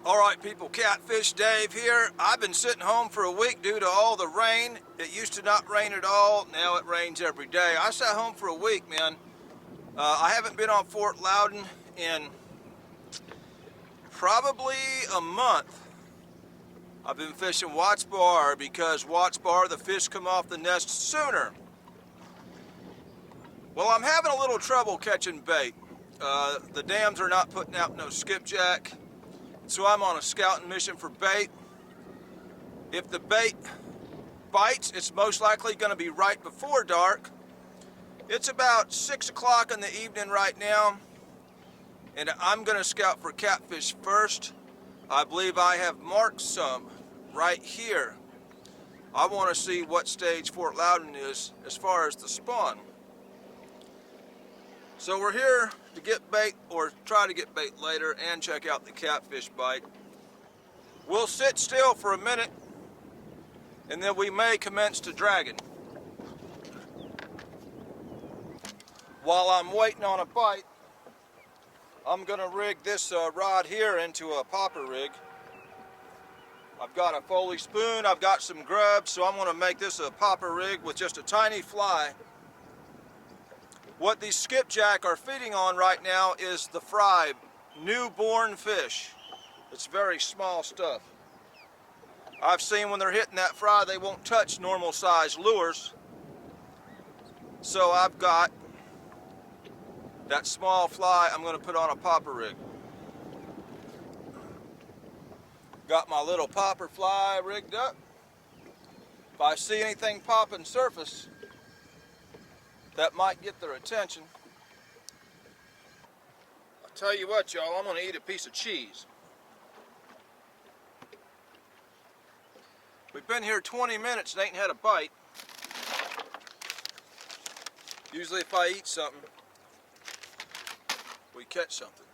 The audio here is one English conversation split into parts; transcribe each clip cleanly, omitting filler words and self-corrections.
Alright people, Catfish Dave here. I've been sitting home for a week due to all the rain. It used to not rain at all, now it rains every day. I sat home for a week, man. I haven't been on Fort Loudoun in probably a month. I've been fishing Watts Bar because Watts Bar, the fish come off the nest sooner. Well, I'm having a little trouble catching bait. The dams are not putting out no skipjack. So I'm on a scouting mission for bait. If the bait bites, it's most likely going to be right before dark. It's about 6 o'clock in the evening right now, and I'm going to scout for catfish first. I believe I have marked some right here. I want to see what stage Fort Loudoun is as far as the spawn. So we're here to get bait, or try to get bait later, and check out the catfish bite. We'll sit still for a minute, and then we may commence to dragging. While I'm waiting on a bite, I'm going to rig this rod here into a popper rig. I've got a Foley spoon, I've got some grub, so I'm going to make this a popper rig with just a tiny fly. What these skipjack are feeding on right now is the fry, newborn fish. It's very small stuff. I've seen when they're hitting that fry, they won't touch normal size lures. So I've got that small fly I'm going to put on a popper rig. Got my little popper fly rigged up. If I see anything popping surface that might get their attention, I'll tell you what, y'all, I'm going to eat a piece of cheese. We've been here 20 minutes and ain't had a bite. Usually if I eat something, we catch something.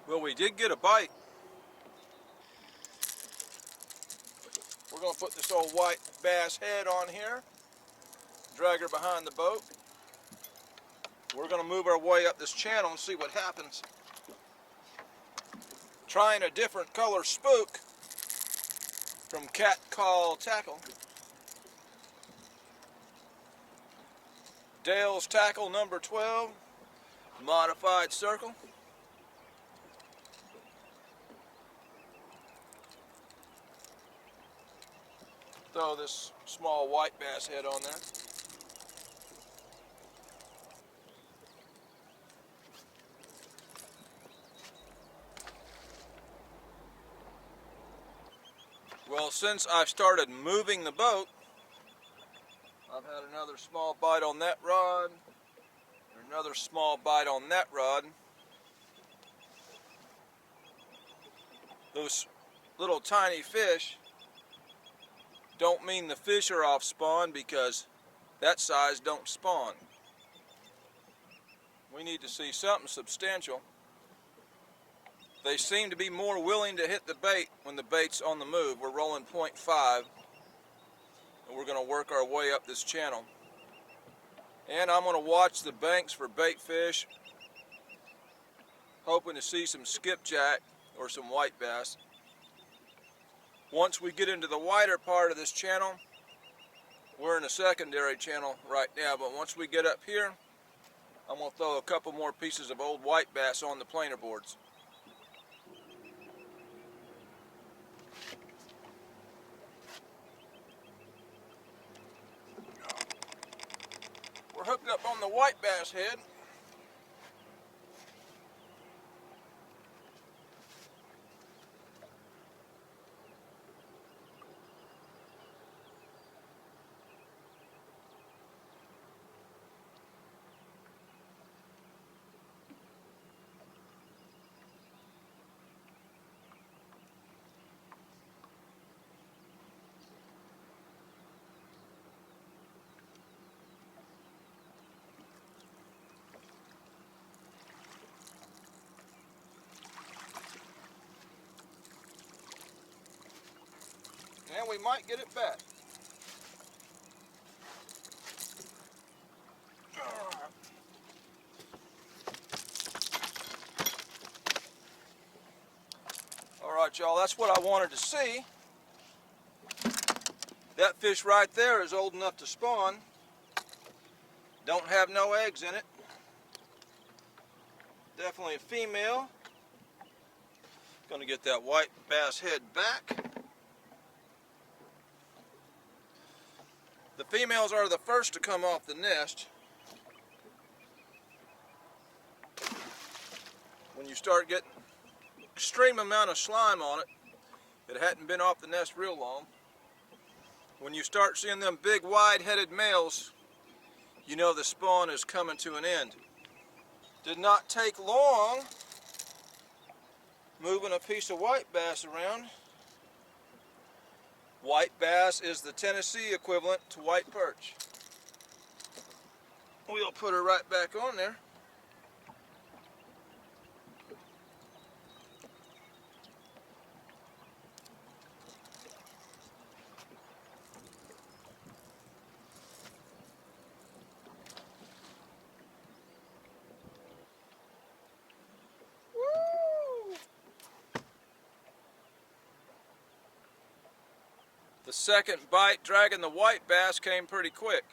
Well, we did get a bite. We're going to put this old white bass head on here, drag her behind the boat. We're going to move our way up this channel and see what happens. Trying a different color spook from Cat Call Tackle. Dale's Tackle number 12, modified circle. Throw this small white bass head on there. Well, since I've started moving the boat, I've had another small bite on that rod, another small bite on that rod. Those little tiny fish don't mean the fish are off spawn, because that size don't spawn. We need to see something substantial. They seem to be more willing to hit the bait when the bait's on the move. We're rolling 0.5, and we're going to work our way up this channel. And I'm going to watch the banks for bait fish, hoping to see some skipjack or some white bass. Once we get into the wider part of this channel, we're in a secondary channel right now, but once we get up here, I'm going to throw a couple more pieces of old white bass on the planer boards. We're hooked up on the white bass head. and we might get it back. All right, y'all, that's what I wanted to see. That fish right there is old enough to spawn. Don't have no eggs in it. Definitely a female. Gonna get that white bass head back. The females are the first to come off the nest. When you start getting extreme amount of slime on it, it hadn't been off the nest real long. When you start seeing them big wide-headed males, you know the spawn is coming to an end. Did not take long moving a piece of white bass around. White bass is the Tennessee equivalent to white perch. We'll put her right back on there. The second bite dragging the white bass came pretty quick.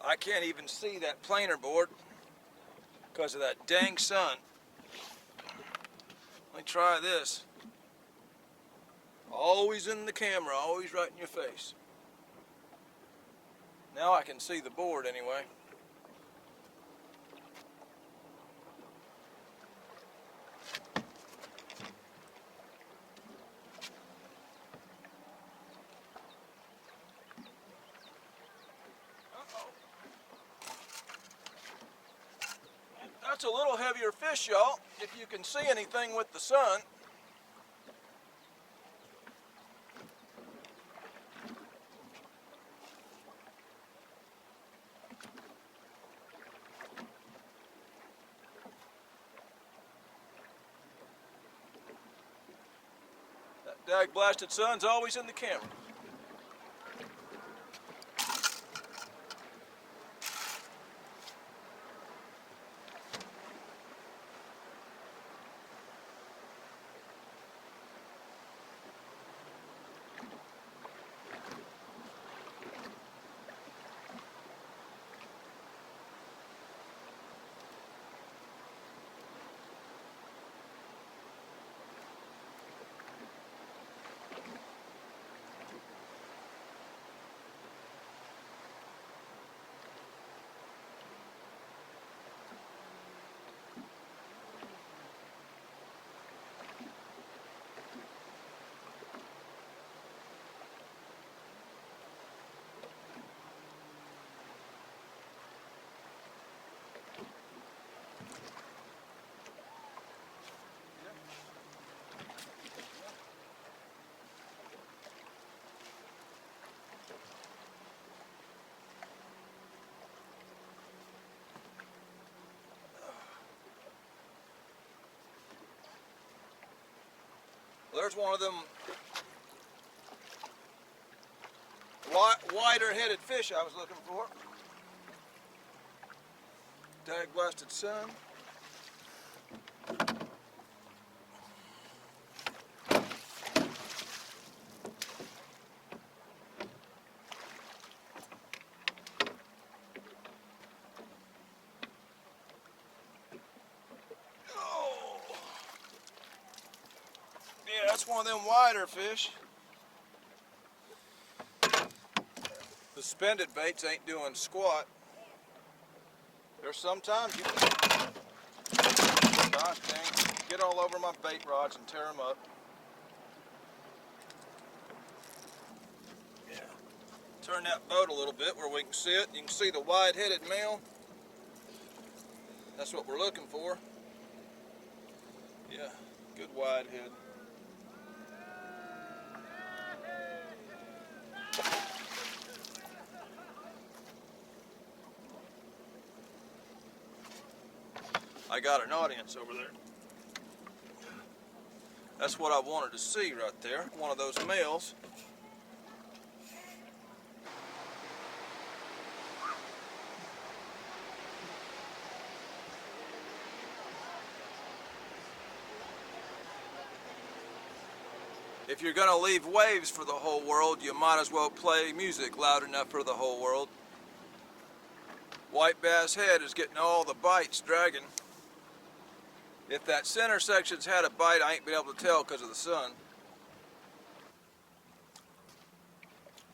I can't even see that planer board because of that dang sun. Let me try this. Always in the camera, always right in your face. Now I can see the board anyway. That's a little heavier fish, y'all, if you can see anything with the sun. That dag-blasted sun's always in the camera. There's one of them wider-headed fish I was looking for. Dag-blasted sun. Yeah, that's one of them wider fish. The suspended baits ain't doing squat. There's sometimes you can, gosh dang, get all over my bait rods and tear them up. Yeah. Turn that boat a little bit where we can see it. You can see the wide-headed male. That's what we're looking for. Yeah, good wide head. I got an audience over there. That's what I wanted to see right there, one of those males. If you're gonna leave waves for the whole world, you might as well play music loud enough for the whole world. White bass head is getting all the bites dragging. If that center section's had a bite, I ain't been able to tell because of the sun.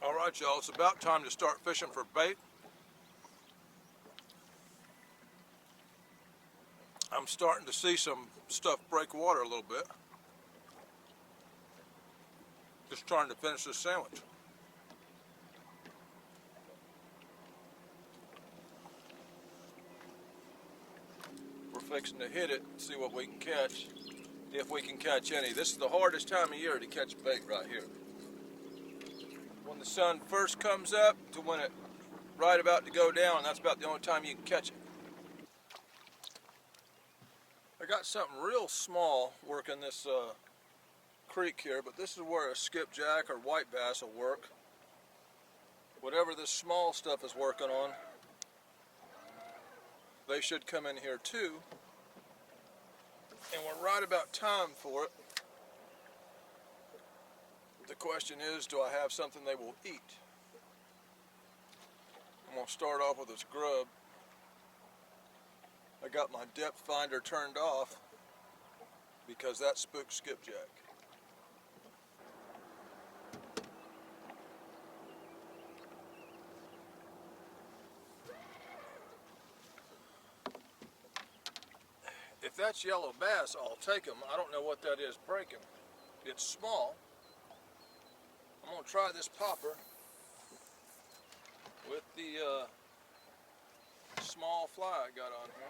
Alright y'all, it's about time to start fishing for bait. I'm starting to see some stuff break water a little bit. Just trying to finish this sandwich. We're fixing to hit it and see what we can catch, if we can catch any. This is the hardest time of year to catch bait right here. When the sun first comes up to when it right about to go down, that's about the only time you can catch it. I got something real small working this creek here, but this is where a skipjack or white bass will work. Whatever this small stuff is working on, they should come in here too. And we're right about time for it. The question is, do I have something they will eat? I'm going to start off with this grub. I got my depth finder turned off because that spooked skipjack. If that's yellow bass, I'll take them. I don't know what that is breaking. It's small. I'm going to try this popper with the small fly I got on here.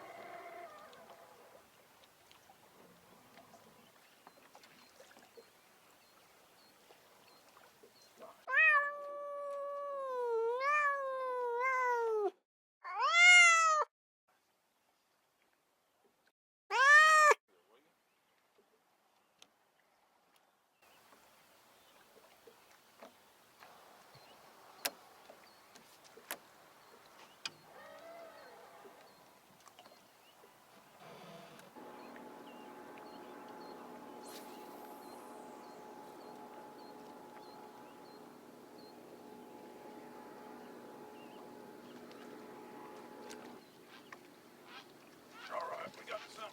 Alright, we got something.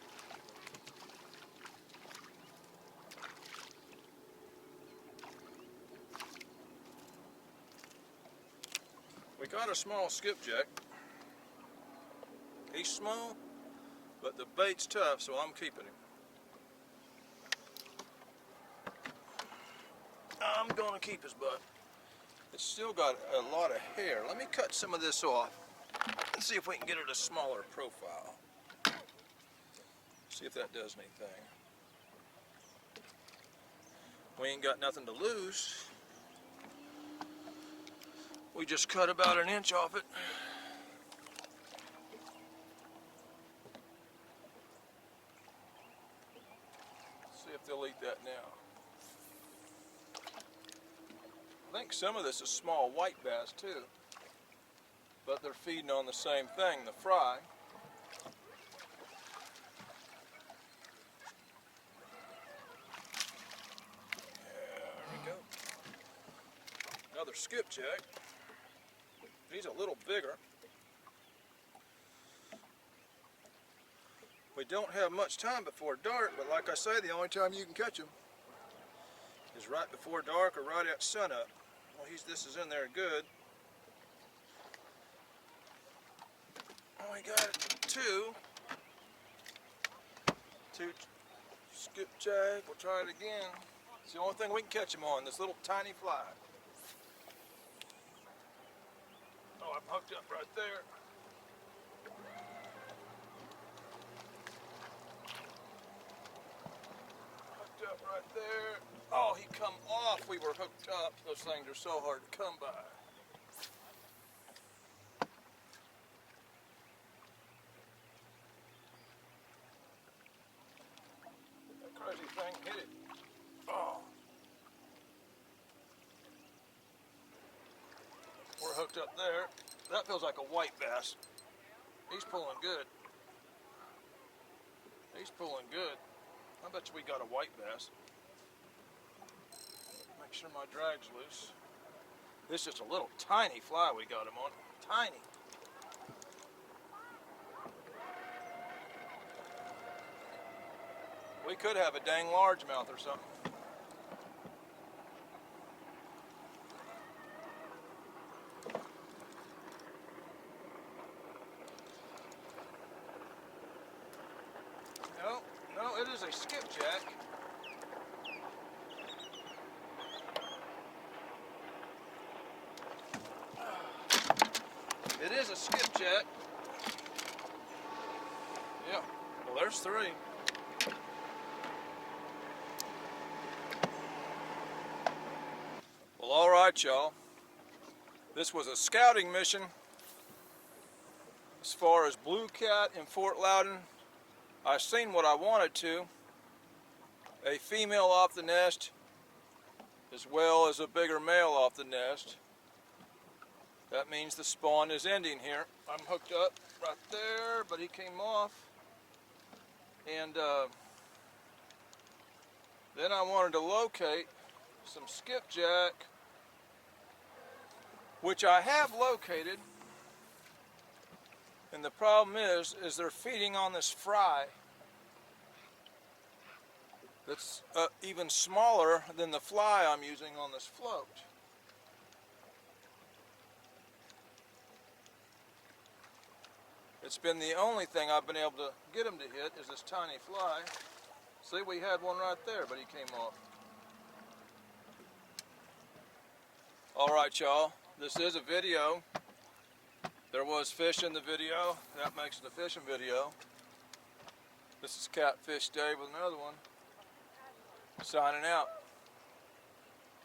We got a small skipjack. He's small, but the bait's tough, so I'm keeping him. I'm gonna keep his butt. It's still got a lot of hair. Let me cut some of this off and see if we can get it a smaller profile. See if that does anything. We ain't got nothing to lose. We just cut about an inch off it. See if they'll eat that now. I think some of this is small white bass too, but they're feeding on the same thing, the fry. There we go. Another skipjack. He's a little bigger. We don't have much time before dark, but like I say, the only time you can catch them is right before dark or right at sunup. Well, this is in there good. Oh, we got two skipjack. We'll try it again. It's the only thing we can catch them on, this little tiny fly. Oh, I'm hooked up right there. Hooked up right there. Oh, he come off. We were hooked up. Those things are so hard to come by. That crazy thing hit it. Oh. We're hooked up there. That feels like a white bass. He's pulling good. He's pulling good. I bet you we got a white bass. make sure my drag's loose. This is just a little tiny fly we got him on. Tiny. We could have a dang largemouth or something. No, it is a skipjack. It is a skipjack. Yeah, well there's three. Well, all right, y'all. This was a scouting mission as far as blue cat in Fort Loudoun. I seen what I wanted to. A female off the nest as well as a bigger male off the nest. That means the spawn is ending here. I'm hooked up right there, but he came off. And then I wanted to locate some skipjack, which I have located. And the problem is they're feeding on this fry that's even smaller than the fly I'm using on this float. It's been the only thing I've been able to get him to hit is this tiny fly. See, we had one right there, but he came off. Alright, y'all, this is a video. There was fish in the video. That makes it a fishing video. This is Catfish Dave with another one. Signing out.